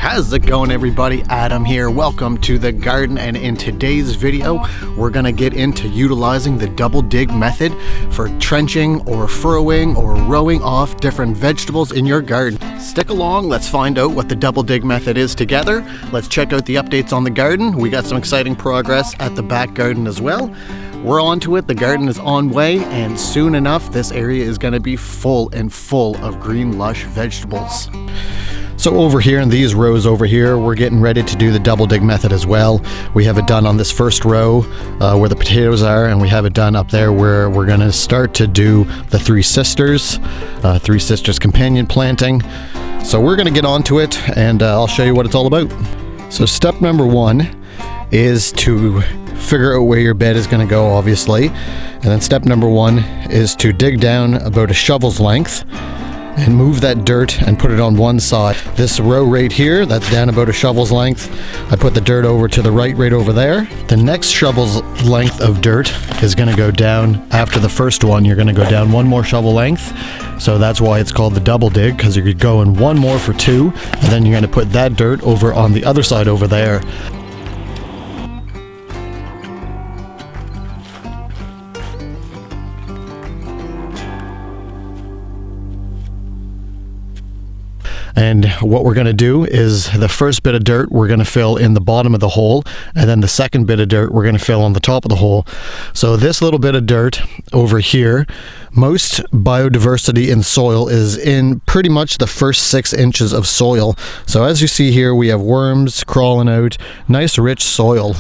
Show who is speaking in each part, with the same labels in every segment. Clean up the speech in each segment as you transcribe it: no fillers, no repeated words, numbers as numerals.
Speaker 1: How's it going, everybody? Adam here. Welcome to the garden, and in today's video we're gonna get into utilizing the double dig method for trenching or furrowing or rowing off different vegetables in your garden. Stick along, let's find out what the double dig method is together. Let's check out the updates on the garden. We got some exciting progress at the back garden as well. We're on to it. The garden is on way, and soon enough this area is going to be full of green lush vegetables. So over here in these rows over here, we're getting ready to do the double dig method as well. We have it done on this first row where the potatoes are, and we have it done up there where we're going to start to do the Three Sisters companion planting. So we're going to get on to it, and I'll show you what it's all about. So step number one is to figure out where your bed is going to go, obviously, and then step number one is to dig down about a shovel's length and move that dirt and put it on one side. This row right here, that's down about a shovel's length. I put the dirt over to the right over there. The next shovel's length of dirt is going to go down after the first one. You're going to go down one more shovel length, so that's why it's called the double dig, because you're going one more for two, and then you're going to put that dirt over on the other side over there. And what we're going to do is the first bit of dirt we're going to fill in the bottom of the hole, and then the second bit of dirt we're going to fill on the top of the hole. So this little bit of dirt over here, most biodiversity in soil is in pretty much the first 6 inches of soil. So as you see here, we have worms crawling out, nice rich soil.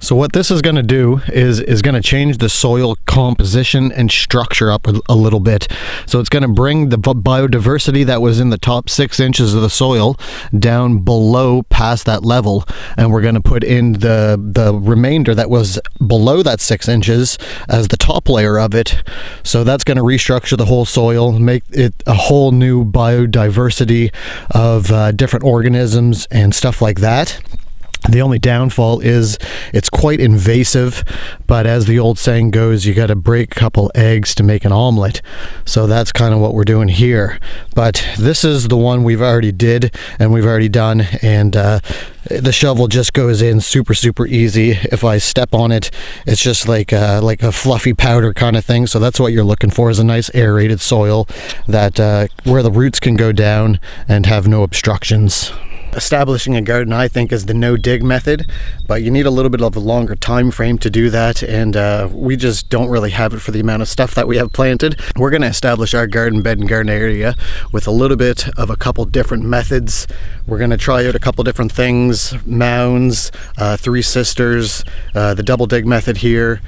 Speaker 1: So what this is going to do is going to change the soil composition and structure up a little bit. So it's going to bring the biodiversity that was in the top 6 inches of the soil down below past that level, and we're going to put in the remainder that was below that 6 inches as the top layer of it. So that's going to restructure the whole soil, make it a whole new biodiversity of different organisms and stuff like that. The only downfall is it's quite invasive, but as the old saying goes, you got to break a couple eggs to make an omelet. So that's kind of what we're doing here. But this is the one we've already did and we've already done, and the shovel just goes in super easy. If I step on it, it's just like a fluffy powder kind of thing. So that's what you're looking for, is a nice aerated soil that where the roots can go down and have no obstructions. Establishing a garden, I think, is the no-dig method, but you need a little bit of a longer time frame to do that, and we just don't really have it for the amount of stuff that we have planted. We're going to establish our garden bed and garden area with a little bit of a couple different methods. We're going to try out a couple different things: mounds, Three Sisters, the double dig method here,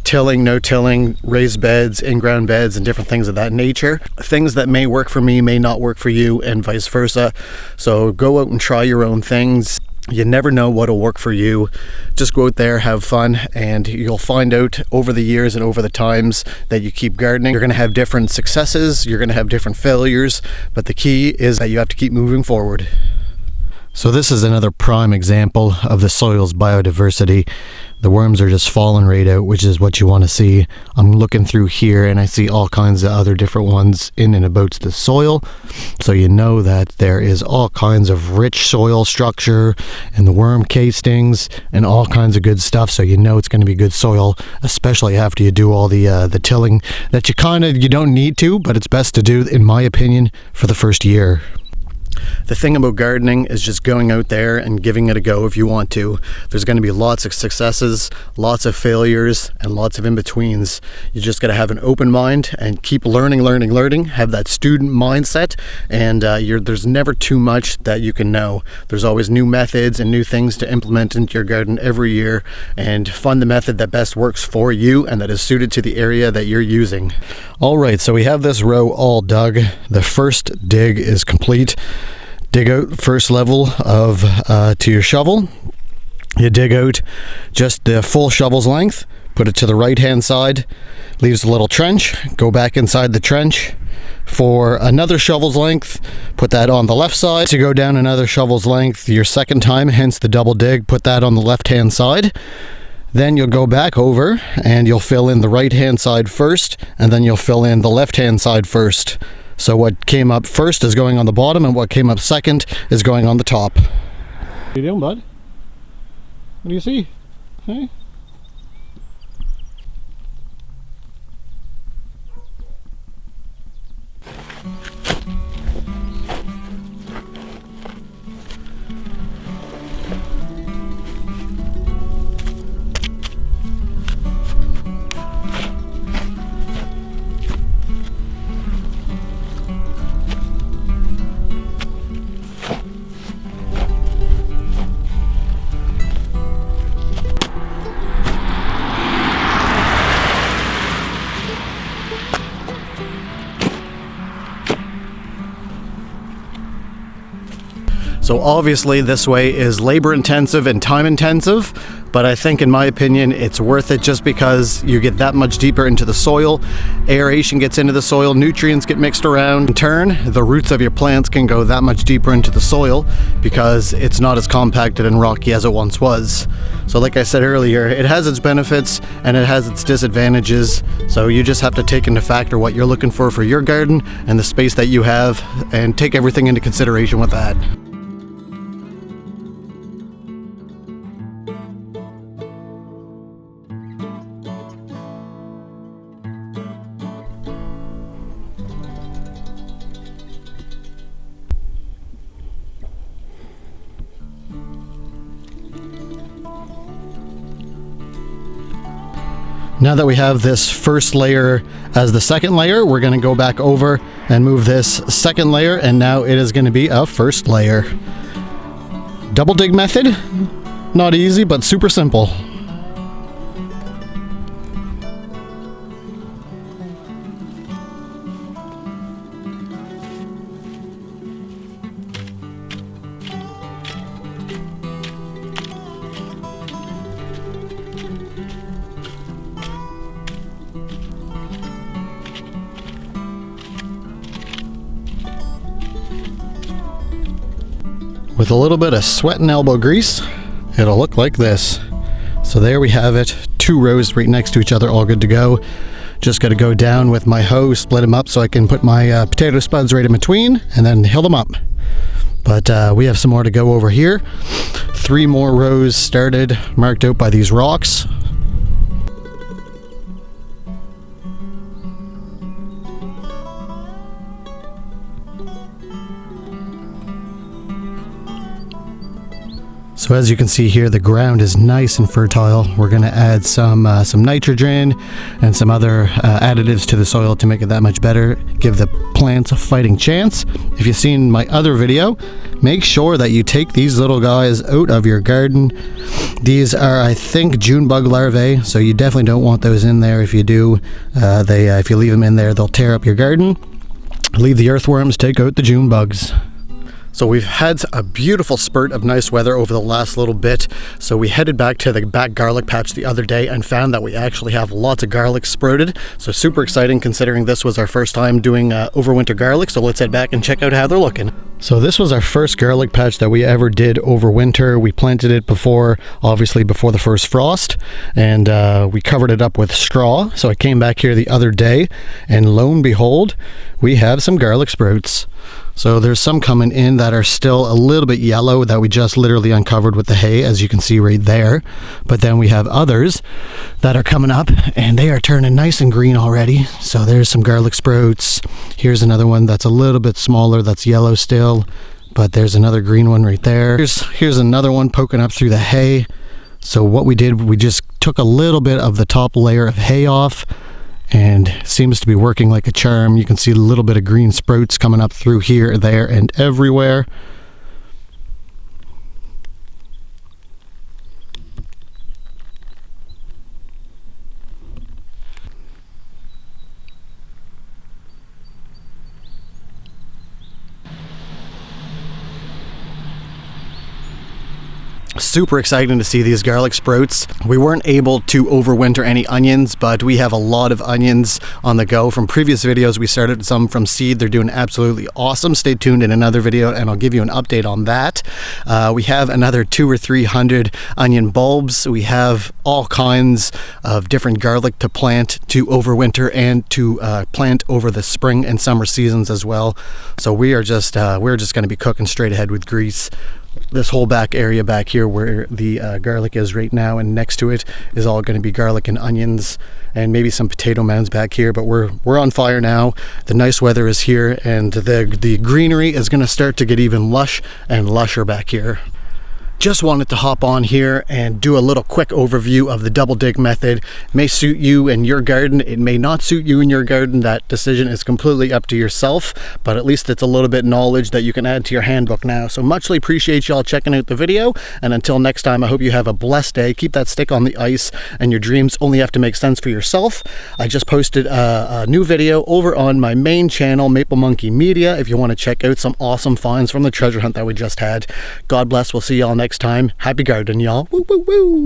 Speaker 1: tilling, no tilling, raised beds, in-ground beds, and different things of that nature. Things that may work for me may not work for you, and vice versa. So go out and try your own things. You never know what'll work for you. Just go out there, have fun, and you'll find out over the years and over the times that you keep gardening, you're going to have different successes, you're going to have different failures, but the key is that you have to keep moving forward. So this is another prime example of the soil's biodiversity. The worms are just falling right out, which is what you want to see. I'm looking through here and I see all kinds of other different ones in and about the soil. So you know that there is all kinds of rich soil structure and the worm castings and all kinds of good stuff. So you know it's going to be good soil, especially after you do all the tilling that you don't need to, but it's best to do, in my opinion, for the first year. The thing about gardening is just going out there and giving it a go if you want to. There's going to be lots of successes, lots of failures, and lots of in-betweens. You just got to have an open mind and keep learning, have that student mindset, and there's never too much that you can know. There's always new methods and new things to implement into your garden every year, and find the method that best works for you and that is suited to the area that you're using. Alright, so we have this row all dug. The first dig is complete. Dig out first level of to your shovel. You dig out just the full shovel's length, put it to the right hand side, leaves a little trench, go back inside the trench for another shovel's length, put that on the left side. To go down another shovel's length your second time, hence the double dig, put that on the left hand side. Then you'll go back over and you'll fill in the right hand side first, and then you'll fill in the left hand side first. So what came up first is going on the bottom, and what came up second is going on the top. What are you doing, bud? What do you see? Hey? So obviously this way is labor intensive and time intensive, but I think in my opinion it's worth it just because you get that much deeper into the soil, aeration gets into the soil, nutrients get mixed around. In turn, the roots of your plants can go that much deeper into the soil because it's not as compacted and rocky as it once was. So like I said earlier, it has its benefits and it has its disadvantages, so you just have to take into factor what you're looking for your garden and the space that you have, and take everything into consideration with that. Now that we have this first layer as the second layer, we're going to go back over and move this second layer, and now it is going to be a first layer. Double dig method, not easy but super simple. With a little bit of sweat and elbow grease, it'll look like this. So there we have it, 2 rows right next to each other, all good to go. Just got to go down with my hoe, split them up so I can put my potato spuds right in between and then hill them up. But we have some more to go over here. 3 more rows started, marked out by these rocks. So as you can see here, the ground is nice and fertile. We're going to add some nitrogen and some other additives to the soil to make it that much better, give the plants a fighting chance. If you've seen my other video, make sure that you take these little guys out of your garden. These are, I think, June bug larvae, so you definitely don't want those in there. If you do, if you leave them in there, they'll tear up your garden. Leave the earthworms, take out the June bugs. So we've had a beautiful spurt of nice weather over the last little bit, so we headed back to the back garlic patch the other day and found that we actually have lots of garlic sprouted. So super exciting considering this was our first time doing overwinter garlic, so let's head back and check out how they're looking. So this was our first garlic patch that we ever did over winter. We planted it obviously before the first frost, and we covered it up with straw. So I came back here the other day and lo and behold, we have some garlic sprouts. So there's some coming in that are still a little bit yellow that we just literally uncovered with the hay, as you can see right there. But then we have others that are coming up and they are turning nice and green already. So there's some garlic sprouts. Here's another one that's a little bit smaller, that's yellow still, but there's another green one right there. Here's another one poking up through the hay. So what we did, we just took a little bit of the top layer of hay off, and seems to be working like a charm. You can see a little bit of green sprouts coming up through here, there, and everywhere. Super exciting to see these garlic sprouts. We weren't able to overwinter any onions, but we have a lot of onions on the go. From previous videos, we started some from seed. They're doing absolutely awesome. Stay tuned in another video and I'll give you an update on that. We have another 200 or 300 onion bulbs. We have all kinds of different garlic to plant to overwinter and to plant over the spring and summer seasons as well. So we're just going to be cooking straight ahead with grease. This whole back area back here where the garlic is right now, and next to it is all going to be garlic and onions and maybe some potato mounds back here. But we're on fire now. The nice weather is here and the greenery is going to start to get even lush and lusher back here. Just wanted to hop on here and do a little quick overview of the double dig method. It may suit you in your garden, it may not suit you in your garden. That decision is completely up to yourself, but at least it's a little bit knowledge that you can add to your handbook now. So muchly appreciate y'all checking out the video, and until next time, I hope you have a blessed day. Keep that stick on the ice, and your dreams only have to make sense for yourself. I just posted a new video over on my main channel, Maple Monkey Media, if you want to check out some awesome finds from the treasure hunt that we just had. God bless. We'll see y'all next time. Happy gardening, y'all. Woo, woo, woo.